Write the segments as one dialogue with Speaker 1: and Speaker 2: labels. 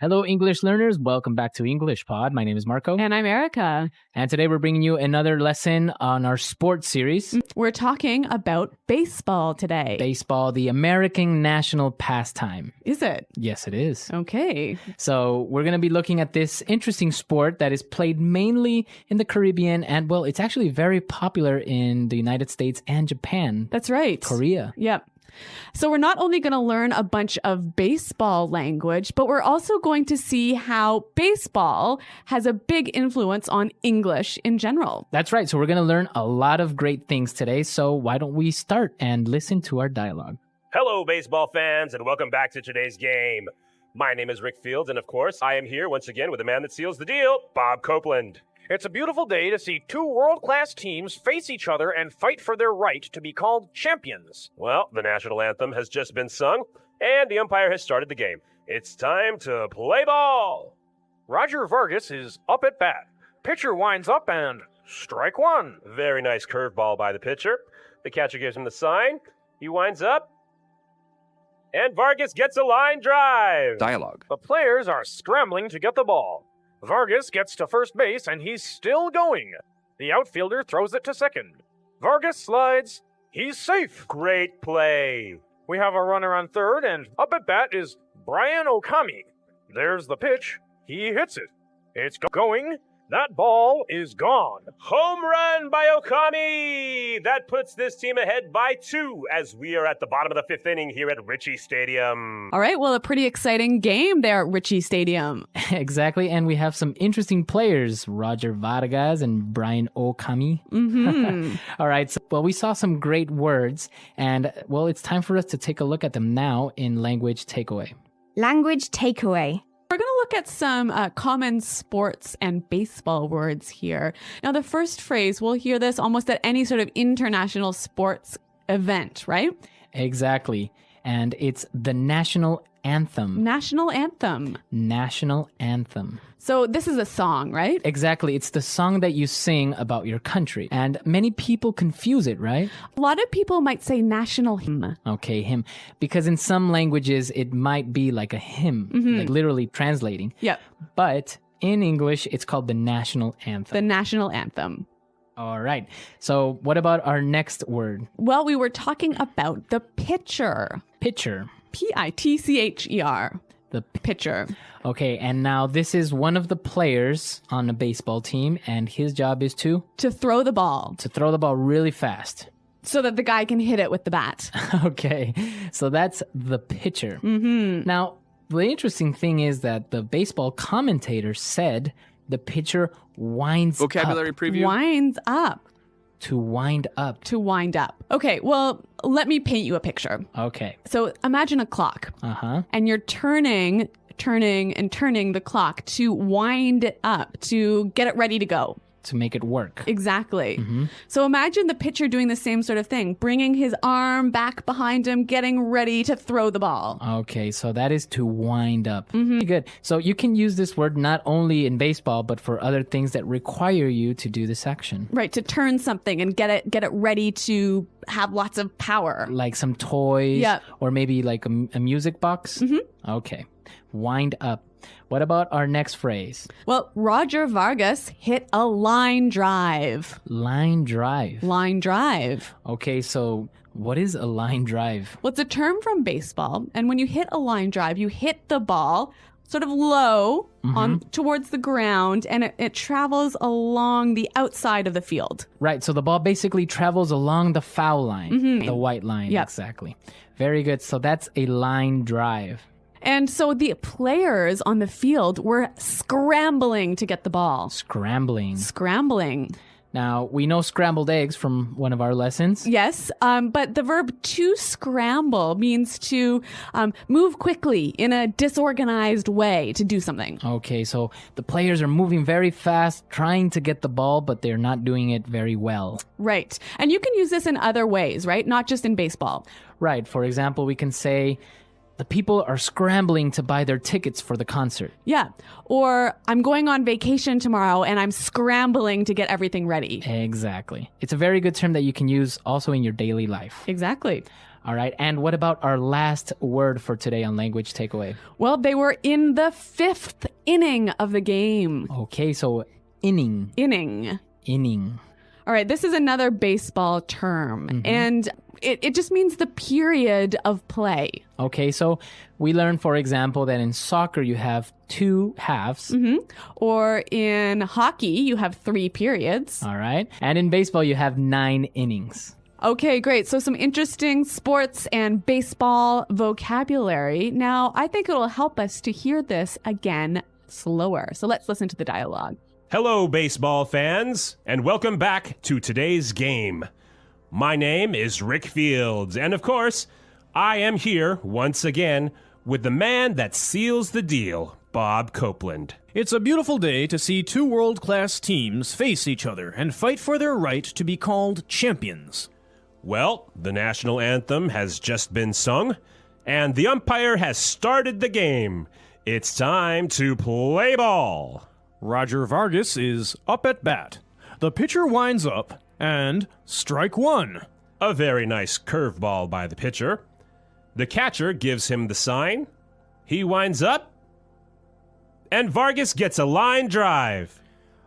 Speaker 1: Hello, English learners. Welcome back to English Pod. My name is Marco.
Speaker 2: And I'm Erica.
Speaker 1: And today we're bringing you another lesson on our sports series.
Speaker 2: We're talking about baseball today.
Speaker 1: Baseball, the American national pastime.
Speaker 2: Is it?
Speaker 1: Yes, it is.
Speaker 2: Okay.
Speaker 1: So we're going to be looking at this interesting sport that is played mainly in the Caribbean. And, well, it's actually very popular in the United States and Japan.
Speaker 2: That's right.
Speaker 1: Korea.
Speaker 2: Yep. So we're not only going to learn a bunch of baseball language, but we're also going to see how baseball has a big influence on English in general.
Speaker 1: That's right. So we're going to learn a lot of great things today. So why don't we start and listen to our dialogue?
Speaker 3: Hello, baseball fans, and welcome back to today's game. My name is Rick Fields, and of course, I am here once again with the man that seals the deal, Bob Copeland.
Speaker 4: It's a beautiful day to see two world-class teams face each other and fight for their right to be called champions.
Speaker 3: Well, the national anthem has just been sung, and the umpire has started the game. It's time to play ball.
Speaker 4: Roger Vargas is up at bat. Pitcher winds up and strike one.
Speaker 3: Very nice curveball by the pitcher. The catcher gives him the sign. He winds up, and Vargas gets a line drive.
Speaker 5: Dialogue.
Speaker 4: The players are scrambling to get the ball. Vargas gets to first base, and he's still going. The outfielder throws it to second. Vargas slides. He's safe.
Speaker 3: Great play.
Speaker 4: We have a runner on third, and up at bat is Brian Okami. There's the pitch. He hits it. It's going. That ball is gone.
Speaker 3: Home run by Okami! That puts this team ahead by 2 as we are at the bottom of the 5th inning here at Ritchie Stadium.
Speaker 2: All right. Well, a pretty exciting game there at Ritchie Stadium.
Speaker 1: Exactly. And we have some interesting players, Roger Vargas and Brian Okami.
Speaker 2: Mm-hmm.
Speaker 1: All right. So, well, we saw some great words. And, well, it's time for us to take a look at them now in language takeaway.
Speaker 6: Language takeaway.
Speaker 2: We're going to look at some common sports and baseball words here. Now, the first phrase, we'll hear this almost at any sort of international sports event, right?
Speaker 1: Exactly. And it's the national anthem.
Speaker 2: National anthem.
Speaker 1: National anthem.
Speaker 2: So this is a song, right?
Speaker 1: Exactly. It's the song that you sing about your country. And many people confuse it, right?
Speaker 2: A lot of people might say national hymn.
Speaker 1: Okay, hymn. Because in some languages, it might be like a hymn, like literally translating.
Speaker 2: Yep.
Speaker 1: But in English, it's called the national anthem.
Speaker 2: The national anthem.
Speaker 1: All right. So what about our next word?
Speaker 2: Well, we were talking about the pitcher.
Speaker 1: Pitcher.
Speaker 2: Pitcher.
Speaker 1: The
Speaker 2: pitcher.
Speaker 1: Okay, and now this is one of the players on a baseball team, and his job is to
Speaker 2: throw the ball.
Speaker 1: To throw the ball really fast.
Speaker 2: So that the guy can hit it with the bat.
Speaker 1: Okay, so that's the pitcher.
Speaker 2: Mm-hmm.
Speaker 1: Now, the interesting thing is that the baseball commentator said the pitcher winds
Speaker 5: Vocabulary
Speaker 1: up.
Speaker 5: preview.
Speaker 2: Winds up.
Speaker 1: To wind up.
Speaker 2: To wind up. Okay, well, let me paint you a picture.
Speaker 1: Okay.
Speaker 2: So imagine a clock.
Speaker 1: Uh-huh.
Speaker 2: And you're turning the clock to wind it up, to get it ready to go.
Speaker 1: To make it work.
Speaker 2: Exactly.
Speaker 1: Mm-hmm.
Speaker 2: So imagine the pitcher doing the same sort of thing, bringing his arm back behind him, getting ready to throw the ball.
Speaker 1: Okay, so that is to wind up.
Speaker 2: Mm-hmm.
Speaker 1: Good. So you can use this word not only in baseball, but for other things that require you to do this action.
Speaker 2: Right, to turn something and get it ready to have lots of power.
Speaker 1: Like some toys.
Speaker 2: Yep.
Speaker 1: Or maybe like a music box.
Speaker 2: Mm-hmm.
Speaker 1: Okay. Wind up. What about our next phrase?
Speaker 2: Well, Roger Vargas hit a line drive.
Speaker 1: Line drive.
Speaker 2: Line drive.
Speaker 1: Okay, so what is a line drive?
Speaker 2: Well, it's a term from baseball. And when you hit a line drive, you hit the ball sort of low on towards the ground, and it travels along the outside of the field.
Speaker 1: Right, so the ball basically travels along the foul line, the white line.
Speaker 2: Yep.
Speaker 1: Exactly. Very good. So that's a line drive.
Speaker 2: And so the players on the field were scrambling to get the ball.
Speaker 1: Scrambling. Now, we know scrambled eggs from one of our lessons.
Speaker 2: Yes, but the verb to scramble means to move quickly in a disorganized way to do something.
Speaker 1: Okay, so the players are moving very fast, trying to get the ball, but they're not doing it very well.
Speaker 2: Right. And you can use this in other ways, right? Not just in baseball.
Speaker 1: Right. For example, we can say, the people are scrambling to buy their tickets for the concert.
Speaker 2: Yeah. Or I'm going on vacation tomorrow and I'm scrambling to get everything ready.
Speaker 1: Exactly. It's a very good term that you can use also in your daily life.
Speaker 2: Exactly.
Speaker 1: All right. And what about our last word for today on language takeaway?
Speaker 2: Well, they were in the 5th inning of the game.
Speaker 1: Okay, so inning.
Speaker 2: Inning. All right, this is another baseball term, and it just means the period of play.
Speaker 1: Okay, so we learned, for example, that in soccer you have 2 halves.
Speaker 2: Or in hockey, you have 3 periods.
Speaker 1: All right. And in baseball you have 9 innings.
Speaker 2: Okay, great. So some interesting sports and baseball vocabulary. Now, I think it'll help us to hear this again slower. So let's listen to the dialogue.
Speaker 3: Hello, baseball fans, and welcome back to today's game. My name is Rick Fields, and of course, I am here once again with the man that seals the deal, Bob Copeland.
Speaker 5: It's a beautiful day to see 2 world-class teams face each other and fight for their right to be called champions.
Speaker 3: Well, the national anthem has just been sung, and the umpire has started the game. It's time to play ball.
Speaker 5: Roger Vargas is up at bat. The pitcher winds up, and strike 1.
Speaker 3: A very nice curveball by the pitcher. The catcher gives him the sign. He winds up, and Vargas gets a line drive.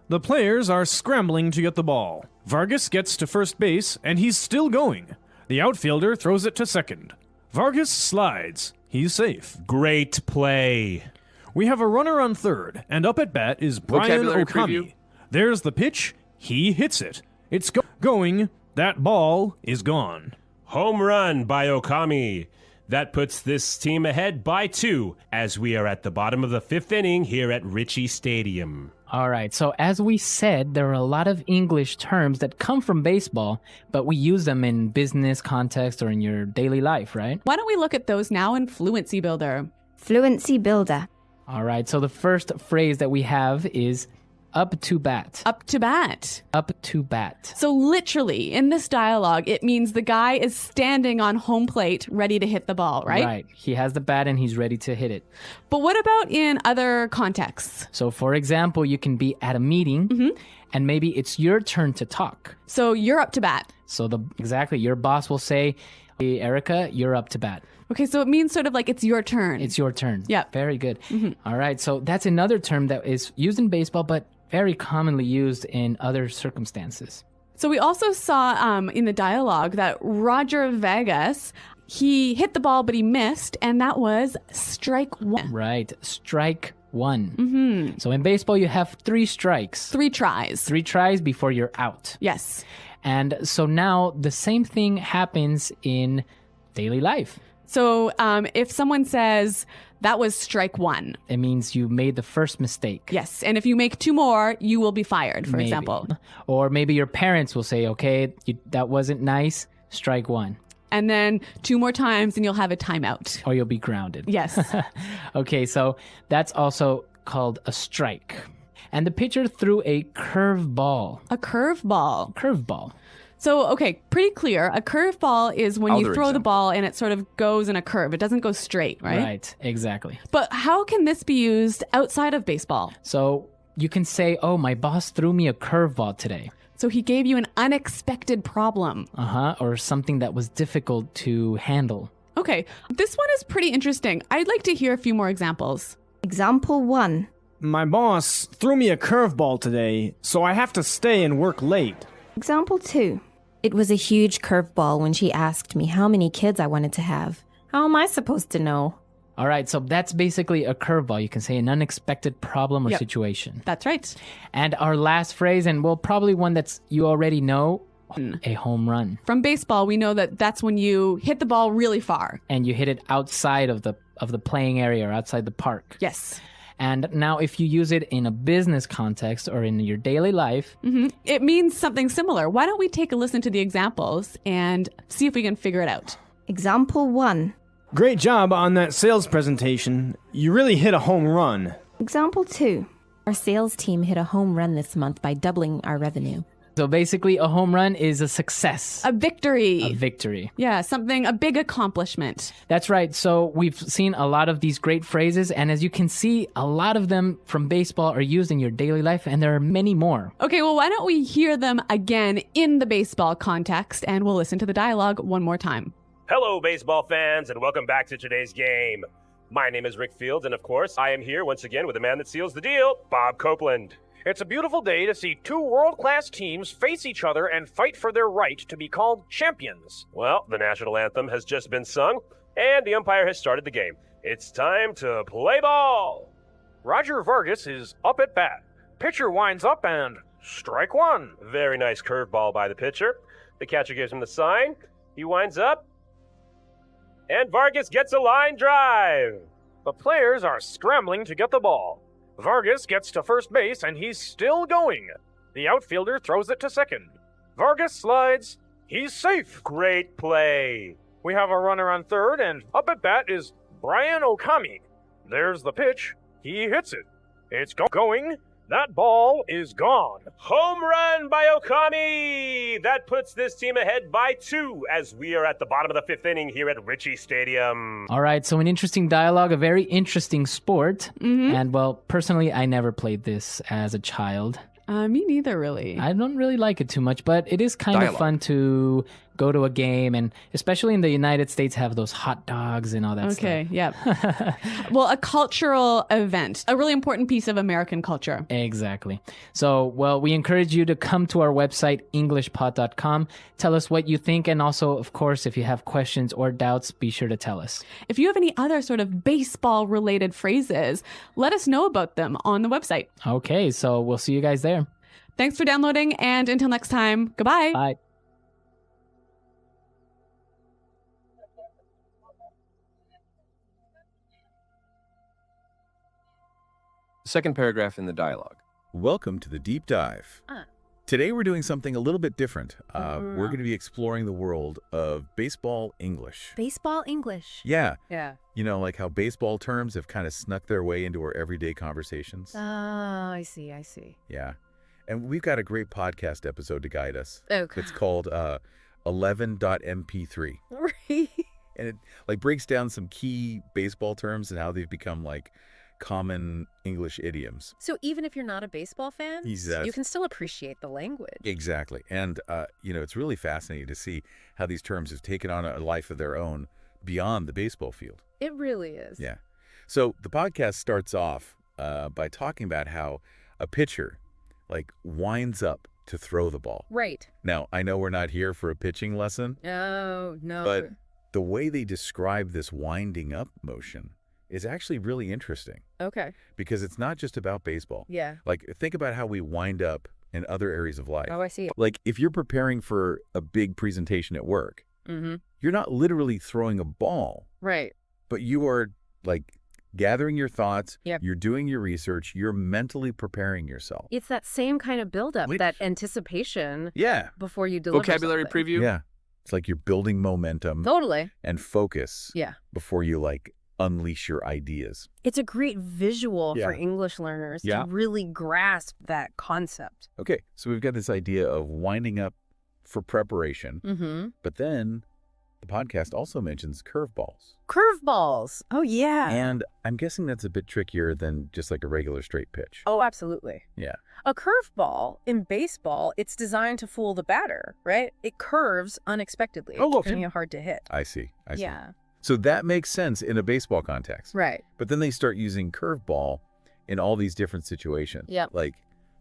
Speaker 5: The players are scrambling to get the ball. Vargas gets to first base, and he's still going. The outfielder throws it to second. Vargas slides. He's safe.
Speaker 3: Great play.
Speaker 5: We have a runner on third, and up at bat is Brian
Speaker 7: Vocabulary
Speaker 5: Okami.
Speaker 7: preview.
Speaker 5: There's the pitch. He hits it. It's going. That ball is gone.
Speaker 3: Home run by Okami. That puts this team ahead by 2 as we are at the bottom of the 5th inning here at Ritchie Stadium.
Speaker 1: All right. So as we said, there are a lot of English terms that come from baseball, but we use them in business context or in your daily life, right?
Speaker 2: Why don't we look at those now in Fluency Builder?
Speaker 6: Fluency builder.
Speaker 1: All right. So the first phrase that we have is up to bat.
Speaker 2: Up to bat.
Speaker 1: Up to bat.
Speaker 2: So literally, in this dialogue, it means the guy is standing on home plate ready to hit the ball, right?
Speaker 1: Right. He has the bat and he's ready to hit it.
Speaker 2: But what about in other contexts?
Speaker 1: So for example, you can be at a meeting and maybe it's your turn to talk.
Speaker 2: So you're up to bat.
Speaker 1: So exactly, your boss will say, hey, Erica, you're up to bat.
Speaker 2: Okay, so it means sort of like it's your turn.
Speaker 1: It's your turn.
Speaker 2: Yeah.
Speaker 1: Very good. All right. So that's another term that is used in baseball, but very commonly used in other circumstances.
Speaker 2: So we also saw in the dialogue that Roger Vegas, he hit the ball, but he missed, and that was strike 1.
Speaker 1: Right. Strike 1. So in baseball, you have 3 strikes.
Speaker 2: 3 tries.
Speaker 1: 3 tries before you're out.
Speaker 2: Yes.
Speaker 1: And so now the same thing happens in daily life.
Speaker 2: So if someone says, that was strike 1.
Speaker 1: It means you made the first mistake.
Speaker 2: Yes. And if you make 2 more, you will be fired, for
Speaker 1: Maybe.
Speaker 2: example.
Speaker 1: Or maybe your parents will say, okay, that wasn't nice, strike 1.
Speaker 2: And then 2 more times and you'll have a timeout.
Speaker 1: Or you'll be grounded.
Speaker 2: Yes.
Speaker 1: Okay, so that's also called a strike. And the pitcher threw a curveball.
Speaker 2: A curveball.
Speaker 1: Curveball.
Speaker 2: So, okay, pretty clear. A curveball is when you
Speaker 7: Other
Speaker 2: throw the
Speaker 7: example.
Speaker 2: ball and it sort of goes in a curve. It doesn't go straight, right?
Speaker 1: Right, exactly.
Speaker 2: But how can this be used outside of baseball?
Speaker 1: So you can say, oh, my boss threw me a curveball today.
Speaker 2: So he gave you an unexpected problem.
Speaker 1: Or something that was difficult to handle.
Speaker 2: Okay, this one is pretty interesting. I'd like to hear a few more examples.
Speaker 6: Example 1.
Speaker 8: My boss threw me a curveball today, so I have to stay and work late.
Speaker 6: Example 2.
Speaker 9: It was a huge curveball when she asked me how many kids I wanted to have. How am I supposed to know?
Speaker 1: All right, so that's basically a curveball. You can say an unexpected problem or
Speaker 2: Yep.
Speaker 1: situation.
Speaker 2: That's right.
Speaker 1: And our last phrase, and well, probably one that's you already know, a home run.
Speaker 2: From baseball, we know that that's when you hit the ball really far.
Speaker 1: And you hit it outside of the playing area or outside the park.
Speaker 2: Yes.
Speaker 1: And now if you use it in a business context or in your daily life,
Speaker 2: It means something similar. Why don't we take a listen to the examples and see if we can figure it out?
Speaker 6: Example 1.
Speaker 8: Great job on that sales presentation. You really hit a home run.
Speaker 6: Example 2.
Speaker 9: Our sales team hit a home run this month by doubling our revenue.
Speaker 1: so basically a home run is a success,
Speaker 2: A victory.
Speaker 1: a victory.
Speaker 2: Yeah, something, a big accomplishment.
Speaker 1: That's right. So we've seen a lot of these great phrases, and as you can see, a lot of them from baseball are used in your daily life, and there are many more.
Speaker 2: Okay, well, why don't we hear them again in the baseball context, and we'll listen to the dialogue one more time.
Speaker 3: Hello, baseball fans, and welcome back to today's game. My name is Rick Fields, and of course, I am here once again with the man that seals the deal, Bob Copeland.
Speaker 4: It's a beautiful day to see two world-class teams face each other and fight for their right to be called champions.
Speaker 3: Well, the national anthem has just been sung, and the umpire has started the game. It's time to play ball.
Speaker 4: Roger Vargas is up at bat. Pitcher winds up and strike one.
Speaker 3: Very nice curveball by the pitcher. The catcher gives him the sign. He winds up, and Vargas gets a line drive.
Speaker 4: The players are scrambling to get the ball. Vargas gets to first base and he's still going. The outfielder throws it to second. Vargas slides. He's safe.
Speaker 3: Great play.
Speaker 4: We have a runner on third, and up at bat is Brian Okami. There's the pitch. He hits it. It's going. That ball is gone.
Speaker 3: Home run by Okami! That puts this team ahead by 2 as we are at the bottom of the 5th inning here at Ritchie Stadium.
Speaker 1: All right, so an interesting dialogue, a very interesting sport. And well, personally, I never played this as a child.
Speaker 2: Me neither, really.
Speaker 1: I don't really like it too much, but it is kind of fun to go to a game, and especially in the United States, have those hot dogs and all that stuff.
Speaker 2: Okay, yep. Well, a cultural event, a really important piece of American culture.
Speaker 1: Exactly. So, well, we encourage you to come to our website, englishpod.com. Tell us what you think, and also, of course, if you have questions or doubts, be sure to tell us.
Speaker 2: If you have any other sort of baseball-related phrases, let us know about them on the website.
Speaker 1: Okay, so we'll see you guys there.
Speaker 2: Thanks for downloading, and until next time, goodbye.
Speaker 1: Bye.
Speaker 7: Second paragraph in the dialogue.
Speaker 10: Welcome to the deep dive. Today we're doing something a little bit different. We're going to be exploring the world of baseball English.
Speaker 11: Baseball English.
Speaker 10: Yeah.
Speaker 11: Yeah.
Speaker 10: You know, like how baseball terms have kind of snuck their way into our everyday conversations.
Speaker 11: Oh, I see.
Speaker 10: Yeah. And we've got a great podcast episode to guide us.
Speaker 11: Okay.
Speaker 10: It's called 11.mp3.
Speaker 11: Right.
Speaker 10: And it like breaks down some key baseball terms and how they've become like common English idioms.
Speaker 11: So even if you're not a baseball fan, you can still appreciate the language.
Speaker 10: Exactly. And, it's really fascinating to see how these terms have taken on a life of their own beyond the baseball field.
Speaker 11: It really is.
Speaker 10: Yeah. So the podcast starts off by talking about how a pitcher, winds up to throw the ball.
Speaker 11: Right.
Speaker 10: Now, I know we're not here for a pitching lesson.
Speaker 11: Oh, no.
Speaker 10: But the way they describe this winding up motion is actually really interesting.
Speaker 11: Okay.
Speaker 10: Because it's not just about baseball.
Speaker 11: Yeah.
Speaker 10: Think about how we wind up in other areas of life.
Speaker 11: Oh, I see.
Speaker 10: If you're preparing for a big presentation at work, you're not literally throwing a ball.
Speaker 11: Right.
Speaker 10: But you are, gathering your thoughts.
Speaker 11: Yep.
Speaker 10: You're doing your research. You're mentally preparing yourself.
Speaker 11: It's that same kind of buildup, that anticipation.
Speaker 10: Yeah.
Speaker 11: Before you deliver
Speaker 7: Vocabulary
Speaker 11: something.
Speaker 7: preview.
Speaker 10: Yeah. It's like you're building momentum.
Speaker 11: Totally.
Speaker 10: And focus.
Speaker 11: Yeah.
Speaker 10: Before you, unleash your ideas.
Speaker 11: It's a great visual for English learners to really grasp that concept.
Speaker 10: Okay, so we've got this idea of winding up for preparation, but then the podcast also mentions curveballs.
Speaker 11: Curveballs. Oh, yeah.
Speaker 10: And I'm guessing that's a bit trickier than just a regular straight pitch.
Speaker 11: Oh, absolutely.
Speaker 10: Yeah.
Speaker 11: A curveball in baseball, it's designed to fool the batter, right? It curves unexpectedly, making it hard to hit.
Speaker 10: I see.
Speaker 11: Yeah.
Speaker 10: So that makes sense in a baseball context.
Speaker 11: Right.
Speaker 10: But then they start using curveball in all these different situations.
Speaker 11: Yep.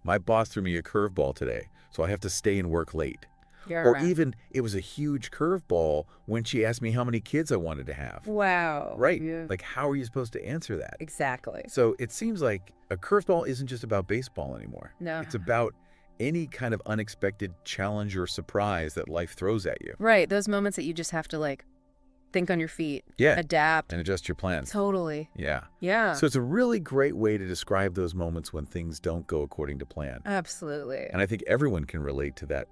Speaker 10: My boss threw me a curveball today, so I have to stay and work late. Even it was a huge curveball when she asked me how many kids I wanted to have.
Speaker 11: Wow.
Speaker 10: Right.
Speaker 11: Yeah.
Speaker 10: How are you supposed to answer that?
Speaker 11: Exactly.
Speaker 10: So it seems like a curveball isn't just about baseball anymore.
Speaker 11: No.
Speaker 10: It's about any kind of unexpected challenge or surprise that life throws at you.
Speaker 11: Right. Those moments that you just have to think on your feet.
Speaker 10: Yeah.
Speaker 11: Adapt.
Speaker 10: And adjust your plans.
Speaker 11: Totally.
Speaker 10: Yeah.
Speaker 11: Yeah.
Speaker 10: So it's a really great way to describe those moments when things don't go according to plan.
Speaker 11: Absolutely.
Speaker 10: And I think everyone can relate to that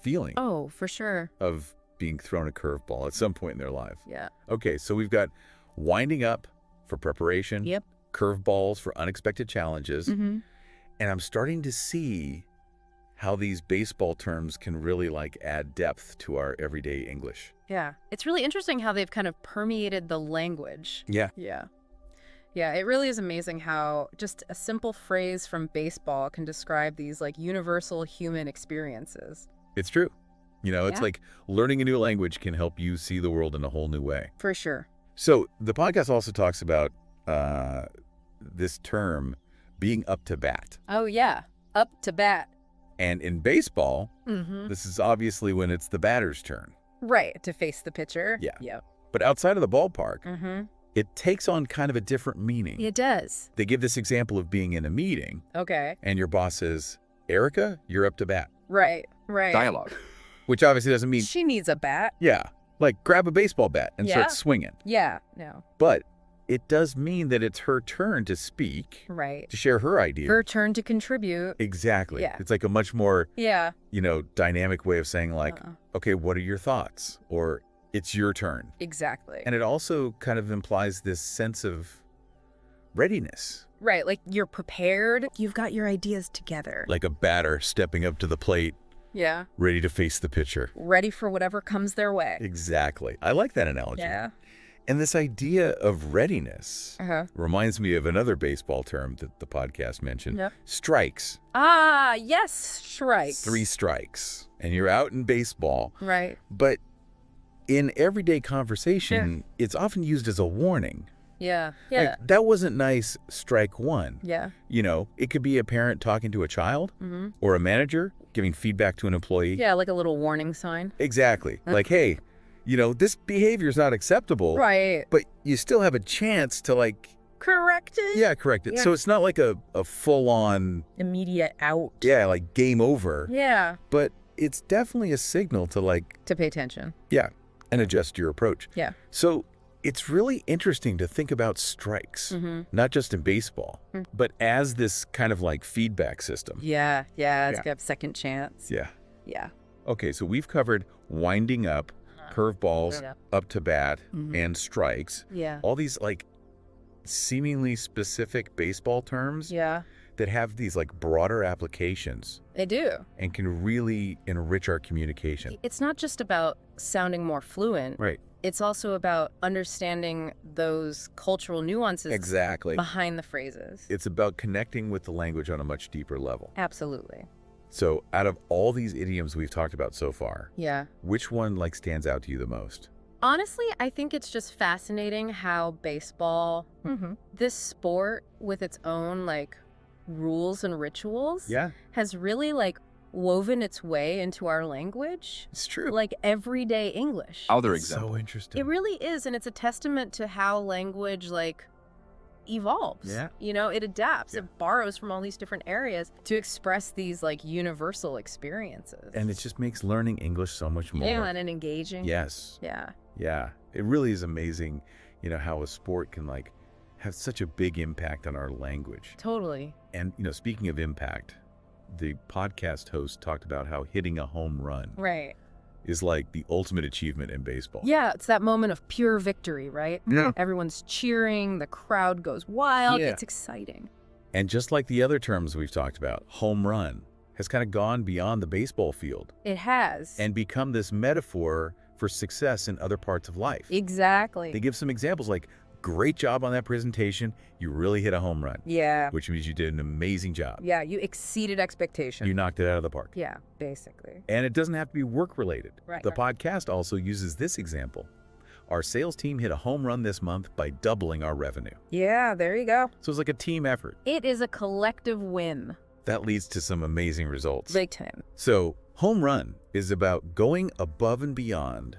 Speaker 10: feeling.
Speaker 11: Oh, for sure.
Speaker 10: Of being thrown a curveball at some point in their life.
Speaker 11: Yeah.
Speaker 10: Okay, so we've got winding up for preparation.
Speaker 11: Yep.
Speaker 10: Curveballs for unexpected challenges. And I'm starting to see how these baseball terms can really add depth to our everyday English.
Speaker 11: Yeah. It's really interesting how they've kind of permeated the language.
Speaker 10: Yeah.
Speaker 11: Yeah. Yeah, it really is amazing how just a simple phrase from baseball can describe these universal human experiences.
Speaker 10: It's true. You know, it's
Speaker 11: Yeah.
Speaker 10: like learning a new language can help you see the world in a whole new way.
Speaker 11: For sure.
Speaker 10: So the podcast also talks about this term being up to bat.
Speaker 11: Oh, yeah. Up to bat.
Speaker 10: And in baseball,
Speaker 11: Mm-hmm.
Speaker 10: this is obviously when it's the batter's turn.
Speaker 11: Right. To face the pitcher.
Speaker 10: Yeah.
Speaker 11: Yep.
Speaker 10: But outside of the ballpark,
Speaker 11: Mm-hmm.
Speaker 10: it takes on kind of a different meaning.
Speaker 11: It does.
Speaker 10: They give this example of being in a meeting,
Speaker 11: Okay.
Speaker 10: and your boss says, Erica, you're up to bat.
Speaker 11: Right. Right.
Speaker 7: Dialogue.
Speaker 10: Which obviously doesn't mean,
Speaker 11: She needs a bat.
Speaker 10: yeah, like grab a baseball bat and
Speaker 11: Yeah.
Speaker 10: start swinging.
Speaker 11: Yeah. No.
Speaker 10: But it does mean that it's her turn to speak,
Speaker 11: Right.
Speaker 10: to share her idea.
Speaker 11: Her turn to contribute.
Speaker 10: Exactly.
Speaker 11: Yeah.
Speaker 10: It's like a much more,
Speaker 11: Yeah.
Speaker 10: dynamic way of saying like,
Speaker 11: Uh-uh.
Speaker 10: okay, what are your thoughts? Or it's your turn.
Speaker 11: Exactly.
Speaker 10: And it also kind of implies this sense of readiness,
Speaker 11: Right. Like you're prepared. You've got your ideas together.
Speaker 10: like a batter stepping up to the plate,
Speaker 11: Yeah.
Speaker 10: ready to face the pitcher.
Speaker 11: Ready for whatever comes their way.
Speaker 10: Exactly. I like that analogy.
Speaker 11: Yeah.
Speaker 10: And this idea of readiness
Speaker 11: Uh-huh.
Speaker 10: reminds me of another baseball term that the podcast mentioned.
Speaker 11: Yep.
Speaker 10: Strikes.
Speaker 11: Ah, yes. Strikes.
Speaker 10: 3 strikes. And you're out in baseball.
Speaker 11: Right.
Speaker 10: But in everyday conversation, it's often used as a warning.
Speaker 11: Yeah. Yeah.
Speaker 10: Like, that wasn't nice, strike 1.
Speaker 11: Yeah.
Speaker 10: It could be a parent talking to a child
Speaker 11: Mm-hmm.
Speaker 10: or a manager giving feedback to an employee.
Speaker 11: Yeah, like a little warning sign.
Speaker 10: Exactly. Like, hey, this behavior is not acceptable.
Speaker 11: Right.
Speaker 10: But you still have a chance to
Speaker 11: Correct it.
Speaker 10: yeah, correct it.
Speaker 11: Yeah.
Speaker 10: So it's not like a full-on,
Speaker 11: Immediate out.
Speaker 10: yeah, like game over.
Speaker 11: Yeah.
Speaker 10: But it's definitely a signal to
Speaker 11: To pay attention.
Speaker 10: yeah, and adjust your approach.
Speaker 11: Yeah.
Speaker 10: So it's really interesting to think about strikes,
Speaker 11: Mm-hmm.
Speaker 10: not just in baseball, but as this kind of like feedback system.
Speaker 11: Yeah. Yeah. It's
Speaker 10: Yeah.
Speaker 11: got a second chance.
Speaker 10: Yeah.
Speaker 11: Yeah.
Speaker 10: Okay, so we've covered winding up, curveballs,
Speaker 11: Yeah.
Speaker 10: up to bat,
Speaker 11: Mhm.
Speaker 10: and strikes.
Speaker 11: Yeah.
Speaker 10: All these like seemingly specific baseball terms
Speaker 11: Yeah.
Speaker 10: that have these like broader applications
Speaker 11: They do.
Speaker 10: and can really enrich our communication.
Speaker 11: It's not just about sounding more fluent.
Speaker 10: Right.
Speaker 11: It's also about understanding those cultural nuances
Speaker 10: Exactly.
Speaker 11: behind the phrases.
Speaker 10: It's about connecting with the language on a much deeper level.
Speaker 11: Absolutely.
Speaker 10: So out of all these idioms we've talked about so far,
Speaker 11: Yeah.
Speaker 10: which one like stands out to you the most?
Speaker 11: Honestly, I think it's just fascinating how baseball, this sport with its own rules and rituals,
Speaker 10: Yeah,
Speaker 11: has really woven its way into our language,
Speaker 10: it's true.
Speaker 11: like everyday English.
Speaker 7: Other
Speaker 10: It's
Speaker 7: example.
Speaker 10: so interesting.
Speaker 11: It really is, and it's a testament to how language evolves.
Speaker 10: Yeah.
Speaker 11: It adapts.
Speaker 10: Yeah.
Speaker 11: It borrows from all these different areas to express these universal experiences.
Speaker 10: And it just makes learning English so much more.
Speaker 11: yeah, and engaging.
Speaker 10: Yes.
Speaker 11: Yeah.
Speaker 10: Yeah. It really is amazing, how a sport can have such a big impact on our language.
Speaker 11: Totally.
Speaker 10: And, speaking of impact, the podcast host talked about how hitting a home run
Speaker 11: Right.
Speaker 10: is like the ultimate achievement in baseball.
Speaker 11: Yeah, it's that moment of pure victory, right?
Speaker 10: Yeah.
Speaker 11: Everyone's cheering, the crowd goes wild.
Speaker 10: Yeah.
Speaker 11: It's exciting.
Speaker 10: And just like the other terms we've talked about, home run has kind of gone beyond the baseball field
Speaker 11: It has.
Speaker 10: and become this metaphor for success in other parts of life.
Speaker 11: Exactly.
Speaker 10: They give some examples like, great job on that presentation. You really hit a home run,
Speaker 11: Yeah.
Speaker 10: which means you did an amazing job.
Speaker 11: Yeah, you exceeded expectation.
Speaker 10: You knocked it out of the park.
Speaker 11: Yeah, basically.
Speaker 10: And it doesn't have to be work related.
Speaker 11: Right,
Speaker 10: The
Speaker 11: right.
Speaker 10: podcast also uses this example. Our sales team hit a home run this month by doubling our revenue.
Speaker 11: Yeah, there you go.
Speaker 10: So it's like a team effort.
Speaker 11: It is a collective win.
Speaker 10: That leads to some amazing results.
Speaker 11: Big time.
Speaker 10: So home run is about going above and beyond,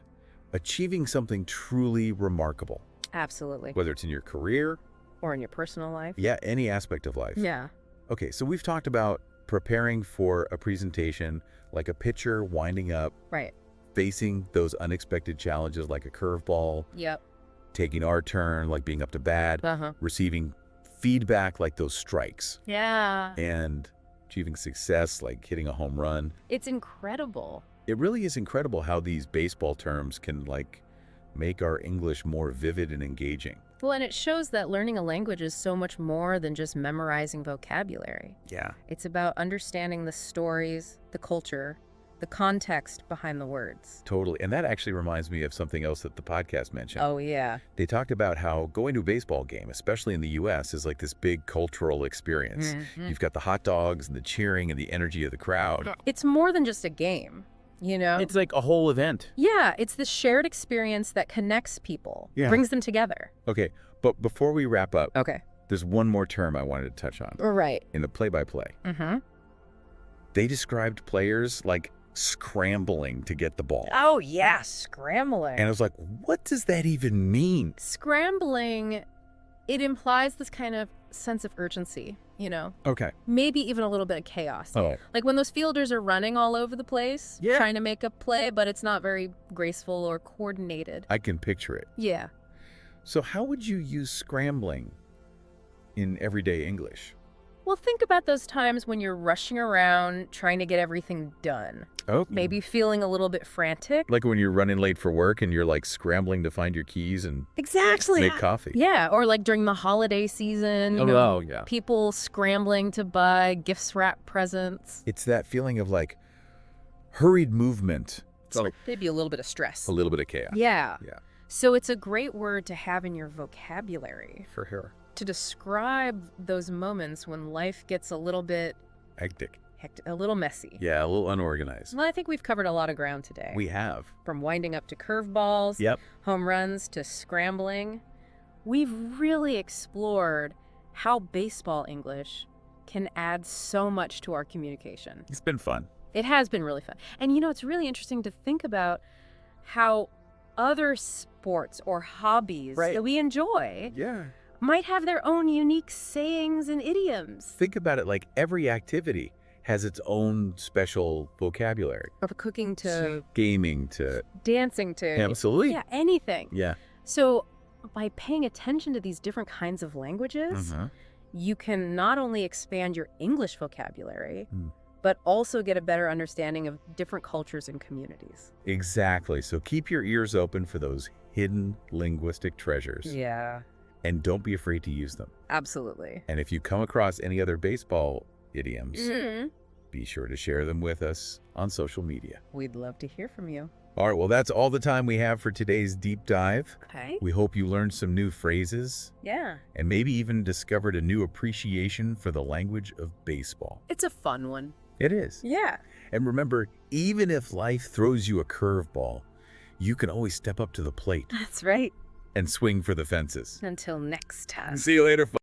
Speaker 10: achieving something truly remarkable,
Speaker 11: Absolutely.
Speaker 10: whether it's in your career,
Speaker 11: Or in your personal life.
Speaker 10: yeah, any aspect of life.
Speaker 11: Yeah.
Speaker 10: Okay, so we've talked about preparing for a presentation, like a pitcher winding up,
Speaker 11: Right.
Speaker 10: facing those unexpected challenges like a curveball,
Speaker 11: Yep.
Speaker 10: taking our turn, like being up to bat,
Speaker 11: Uh-huh.
Speaker 10: receiving feedback like those strikes,
Speaker 11: Yeah.
Speaker 10: and achieving success like hitting a home run.
Speaker 11: It's incredible.
Speaker 10: It really is incredible how these baseball terms can make our English more vivid and engaging.
Speaker 11: Well, and it shows that learning a language is so much more than just memorizing vocabulary.
Speaker 10: Yeah.
Speaker 11: It's about understanding the stories, the culture, the context behind the words.
Speaker 10: Totally. And that actually reminds me of something else that the podcast mentioned.
Speaker 11: Oh, yeah.
Speaker 10: They talked about how going to a baseball game, especially in the US, is like this big cultural experience.
Speaker 11: Mhm.
Speaker 10: You've got the hot dogs and the cheering and the energy of the crowd.
Speaker 11: It's more than just a game. you know?
Speaker 10: It's like a whole event.
Speaker 11: Yeah, it's the shared experience that connects people, brings them together.
Speaker 10: Okay, but before we wrap up,
Speaker 11: Okay.
Speaker 10: there's one more term I wanted to touch on.
Speaker 11: Right.
Speaker 10: In the play-by-play.
Speaker 11: Mm-hmm.
Speaker 10: They described players like scrambling to get the ball.
Speaker 11: Oh, yeah, scrambling.
Speaker 10: And I was like, what does that even mean?
Speaker 11: Scrambling, it implies this kind of sense of urgency, you know?
Speaker 10: Okay.
Speaker 11: Maybe even a little bit of chaos.
Speaker 10: Oh.
Speaker 11: Like when those fielders are running all over the place, trying to make a play, but it's not very graceful or coordinated.
Speaker 10: I can picture it.
Speaker 11: Yeah.
Speaker 10: So how would you use scrambling in everyday English?
Speaker 11: Well, think about those times when you're rushing around trying to get everything done.
Speaker 10: Oh.
Speaker 11: Maybe feeling a little bit frantic.
Speaker 10: Like when you're running late for work and you're like scrambling to find your keys and make coffee.
Speaker 11: Yeah, or like during the holiday season, you know, people scrambling to buy gifts wrap presents.
Speaker 10: It's that feeling of like hurried movement.
Speaker 11: So maybe a little bit of stress.
Speaker 10: A little bit of chaos.
Speaker 11: Yeah.
Speaker 10: Yeah.
Speaker 11: So it's a great word to have in your vocabulary.
Speaker 10: For sure.
Speaker 11: To describe those moments when life gets a little bit
Speaker 10: hectic,
Speaker 11: a little messy.
Speaker 10: Yeah, a little unorganized.
Speaker 11: Well, I think we've covered a lot of ground today.
Speaker 10: We have.
Speaker 11: From winding up to curveballs, home runs to scrambling. We've really explored how baseball English can add so much to our communication.
Speaker 10: It's been fun.
Speaker 11: It has been really fun. And you know, it's really interesting to think about how other sports or hobbies that we enjoy might have their own unique sayings and idioms.
Speaker 10: Think about it, like every activity has its own special vocabulary.
Speaker 11: From cooking to
Speaker 10: gaming to
Speaker 11: dancing to
Speaker 10: absolutely.
Speaker 11: Yeah, anything.
Speaker 10: Yeah.
Speaker 11: So by paying attention to these different kinds of languages, you can not only expand your English vocabulary, but also get a better understanding of different cultures and communities.
Speaker 10: Exactly. So keep your ears open for those hidden linguistic treasures.
Speaker 11: Yeah.
Speaker 10: And don't be afraid to use them.
Speaker 11: Absolutely.
Speaker 10: And if you come across any other baseball idioms, be sure to share them with us on social media.
Speaker 11: We'd love to hear from you.
Speaker 10: All right, well, that's all the time we have for today's deep dive.
Speaker 11: Okay.
Speaker 10: We hope you learned some new phrases.
Speaker 11: Yeah.
Speaker 10: And maybe even discovered a new appreciation for the language of baseball.
Speaker 11: It's a fun one.
Speaker 10: It is.
Speaker 11: Yeah.
Speaker 10: And remember, even if life throws you a curveball, you can always step up to the plate
Speaker 11: That's right.
Speaker 10: and swing for the fences.
Speaker 11: Until next time.
Speaker 10: See you later, folks.